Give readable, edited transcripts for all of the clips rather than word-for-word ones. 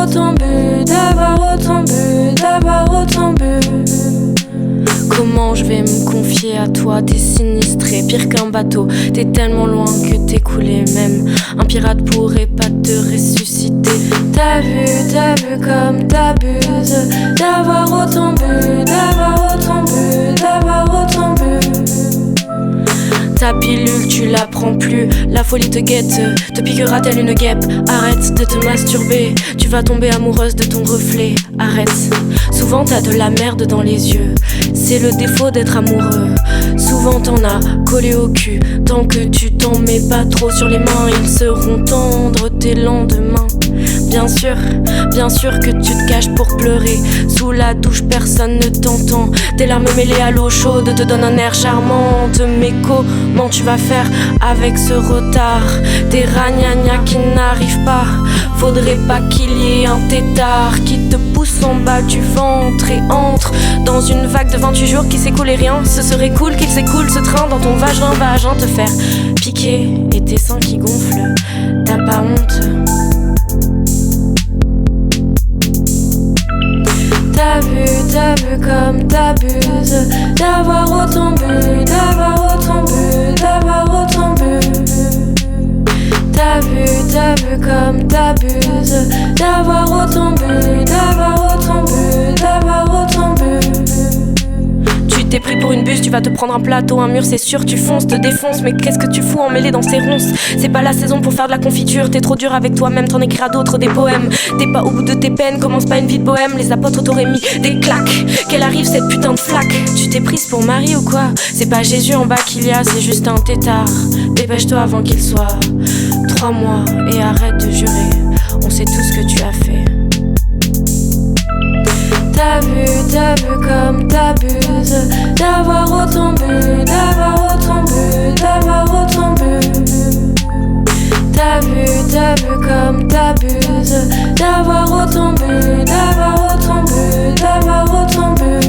d'avoir autant bu, d'avoir autant bu, d'avoir autant bu. Comment je vais me confier à toi? T'es sinistré, pire qu'un bateau. T'es tellement loin que t'es coulé. Même un pirate pourrait pas te ressusciter. T'as vu comme t'abuses d'avoir autant bu, d'avoir autant bu, d'avoir autant bu. Ta pilule, tu la prends plus. La folie te guette, te piquera telle une guêpe. Arrête de te masturber, tu vas tomber amoureuse de ton reflet. Arrête, souvent t'as de la merde dans les yeux. C'est le défaut d'être amoureux. Souvent t'en as collé au cul. Tant que tu t'en mets pas trop sur les mains, ils seront tendres tes lendemains. Bien sûr que tu te caches pour pleurer. Sous la douche personne ne t'entend. Tes larmes mêlées à l'eau chaude te donnent un air charmant. Mais comment tu vas faire avec ce retard? Des ragnagnas qui n'arrivent pas. Faudrait pas qu'il y ait un tétard qui te pousse en bas du ventre et entre dans une vague de 28 jours qui s'écoule et rien. Ce serait cool qu'il s'écoule ce train dans ton vagin te faire piquer et tes seins qui gonflent. T'as pas honte? T'as vu comme t'abuses d'avoir autant bu, d'avoir autant bu, d'avoir autant bu. T'as vu comme t'abuses d'avoir autant bu, d'avoir autant bu, d'avoir autant bu. Tu t'es pris pour une buse, tu vas te prendre un plateau, un mur, c'est sûr, tu fonces, te défonces. Mais qu'est-ce que tu fous emmêlé dans ces ronces? C'est pas la saison pour faire de la confiture, t'es trop dur avec toi-même, t'en écriras d'autres, des poèmes. T'es pas au bout de tes peines, commence pas une vie de bohème. Les apôtres t'auraient mis des claques, qu'elle arrive cette putain de flaque. Tu t'es prise pour Marie ou quoi? C'est pas Jésus en bas qu'il y a, c'est juste un tétard. Dépêche-toi avant qu'il soit 3 mois et arrête de jurer, on sait tout ce que tu as fait. T'as vu comme t'abuses d'avoir autant bu, d'avoir autant bu, d'avoir autant bu. T'as vu comme t'abuses d'avoir autant bu, d'avoir autant bu, d'avoir autant bu.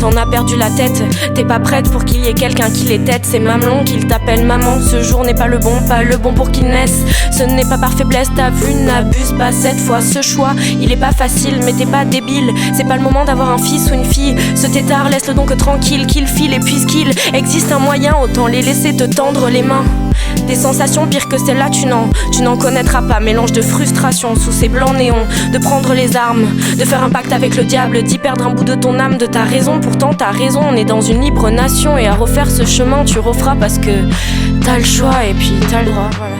T'en as perdu la tête, t'es pas prête pour qu'il y ait quelqu'un qui les tête. C'est mamelon qu'il t'appelle maman, ce jour n'est pas le bon pour qu'il naisse. Ce n'est pas par faiblesse, t'as vu, n'abuse pas cette fois. Ce choix, il est pas facile, mais t'es pas débile. C'est pas le moment d'avoir un fils ou une fille. Ce tétard, laisse-le donc tranquille, qu'il file. Et puisqu'il existe un moyen, autant les laisser te tendre les mains. Des sensations pires que celle-là, tu n'en connaîtras pas. Mélange de frustration sous ces blancs néons. De prendre les armes, de faire un pacte avec le diable, d'y perdre un bout de ton âme, de ta raison. Pourtant t'as raison, on est dans une libre nation. Et à refaire ce chemin tu referas parce que t'as le choix et puis t'as le droit, voilà.